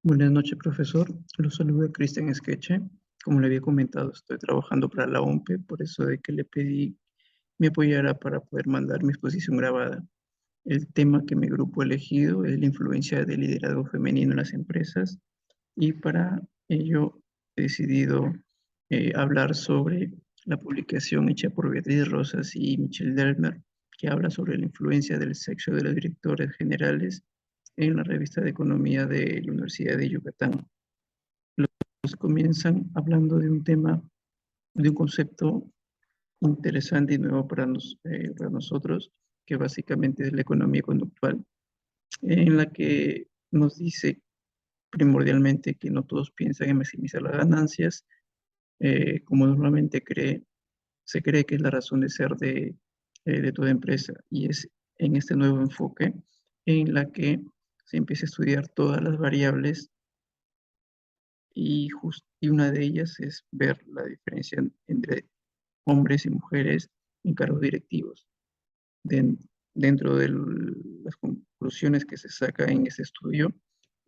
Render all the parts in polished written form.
Buenas noches, profesor. Lo saluda Cristian Esqueche. Como le había comentado, estoy trabajando para la OMPE, por eso de que le pedí me apoyara para poder mandar mi exposición grabada. El tema que mi grupo ha elegido es la influencia del liderazgo femenino en las empresas y para ello he decidido hablar sobre la publicación hecha por Beatriz Rosas y Michelle Delmer, que habla sobre la influencia del sexo de los directores generales en la revista de economía de la Universidad de Yucatán. Los comienzan hablando de un tema, de un concepto interesante y nuevo para nosotros, que básicamente es la economía conductual, en la que nos dice primordialmente que no todos piensan en maximizar las ganancias, como normalmente se cree que es la razón de ser de toda empresa, y es en este nuevo enfoque en la que se empieza a estudiar todas las variables y una de ellas es ver la diferencia entre hombres y mujeres en cargos directivos. Den- Dentro de las conclusiones que se saca en este estudio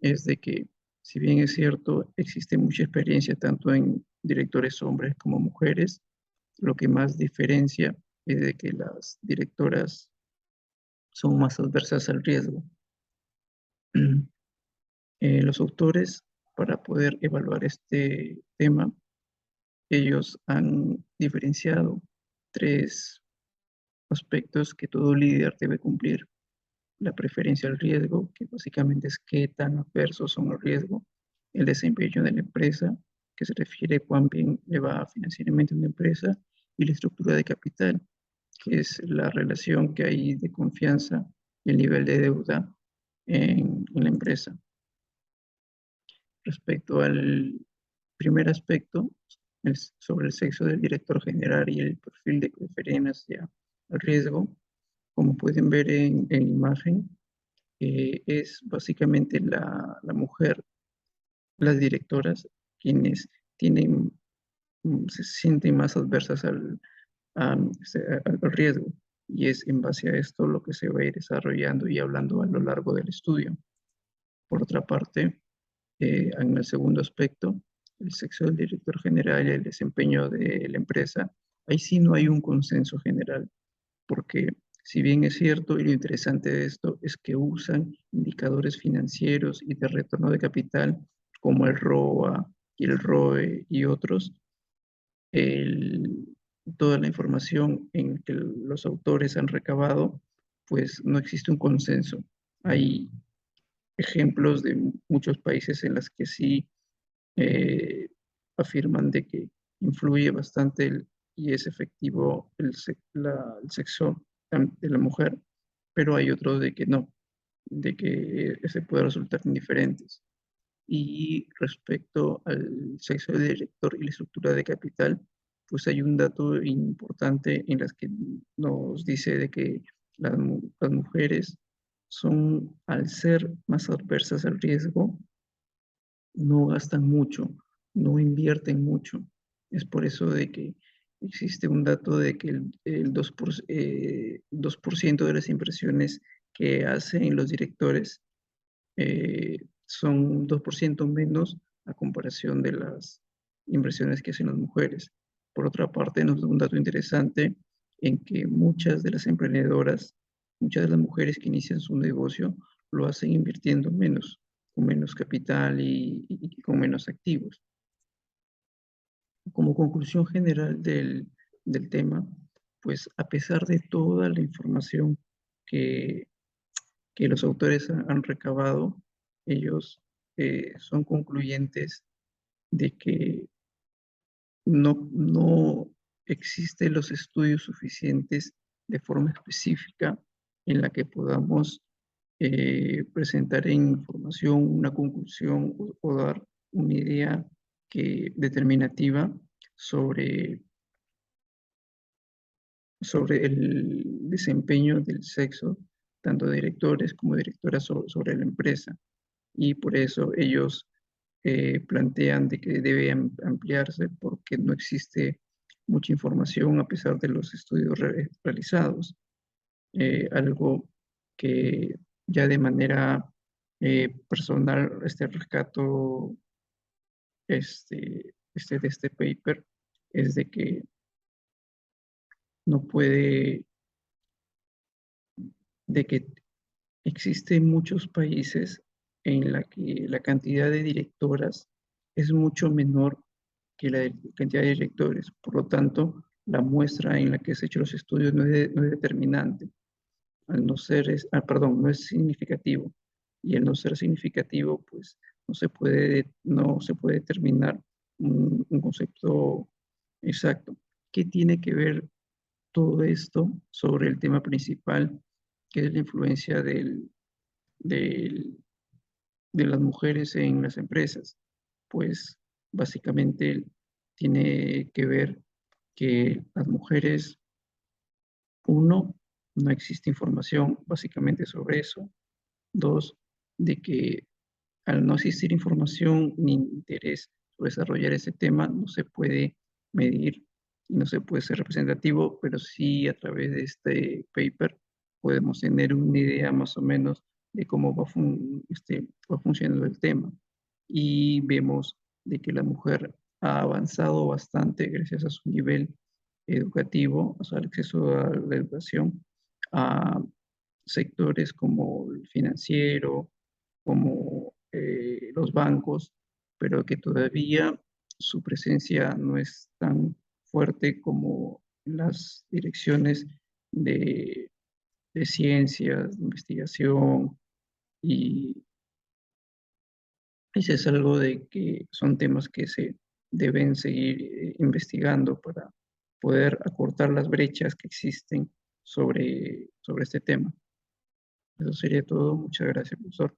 es de que, si bien es cierto, existe mucha experiencia tanto en directores hombres como mujeres, lo que más diferencia es de que las directoras son más adversas al riesgo. Los autores, para poder evaluar este tema, ellos han diferenciado tres aspectos que todo líder debe cumplir. La preferencia al riesgo, que básicamente es qué tan adversos son al riesgo. El desempeño de la empresa, que se refiere a cuán bien le va financieramente a una empresa. Y la estructura de capital, que es la relación que hay de confianza y el nivel de deuda en la empresa. Respecto al primer aspecto, es sobre el sexo del director general y el perfil de preferencia al riesgo, como pueden ver en la imagen, es básicamente la mujer, las directoras, quienes tienen, se sienten más adversas al riesgo. Y es en base a esto lo que se va a ir desarrollando y hablando a lo largo del estudio. Por otra parte, en el segundo aspecto, el sexo del director general y el desempeño de la empresa, ahí sí no hay un consenso general, porque si bien es cierto, y lo interesante de esto es que usan indicadores financieros y de retorno de capital como el ROA y el ROE y otros, el- toda la información en que los autores han recabado, pues no existe un consenso. Hay ejemplos de muchos países en los que sí eh, afirman de que influye bastante y es efectivo el sexo de la mujer, pero hay otros de que no, de que se puede resultar indiferentes. Y respecto al sexo del director y la estructura de capital, pues hay un dato importante en las que nos dice de que las mujeres son, al ser más adversas al riesgo, no gastan mucho, no invierten mucho. Es por eso de que existe un dato de que el 2% de las inversiones que hacen los directores son 2% menos a comparación de las inversiones que hacen las mujeres. Por otra parte, nos da un dato interesante en que muchas de las emprendedoras, muchas de las mujeres que inician su negocio, lo hacen invirtiendo menos, con menos capital y con menos activos. Como conclusión general del tema, pues a pesar de toda la información que, que los autores han recabado, ellos son concluyentes de que no existen los estudios suficientes de forma específica en la que podamos presentar en información una conclusión o dar una idea determinativa sobre, sobre el desempeño del sexo, tanto de directores como directoras sobre la empresa. Y por eso ellos plantean de que debe ampliarse porque no existe mucha información a pesar de los estudios realizados. Algo que ya de manera Personal, rescato de este paper es de que no puede, de que existen muchos países en la que la cantidad de directoras es mucho menor que la cantidad de directores. Por lo tanto, la muestra en la que se han hecho los estudios no es determinante, al no ser, perdón, no es significativo. Y al no ser significativo, pues no se puede determinar un concepto exacto. ¿Qué tiene que ver todo esto sobre el tema principal, que es la influencia del- de las mujeres en las empresas? Pues básicamente tiene que ver que las mujeres, uno, no existe información básicamente sobre eso. Dos, de que al no existir información ni interés por desarrollar ese tema, no se puede medir y no se puede ser representativo, pero sí a través de este paper podemos tener una idea más o menos de cómo va funcionando el tema. Y vemos de que la mujer ha avanzado bastante gracias a su nivel educativo, o sea, el acceso a la educación, a sectores como el financiero, como los bancos, pero que todavía su presencia no es tan fuerte como en las direcciones de, de ciencias, de investigación, y eso es algo de que son temas que se deben seguir investigando para poder acortar las brechas que existen sobre este tema. Eso sería todo. Muchas gracias, profesor.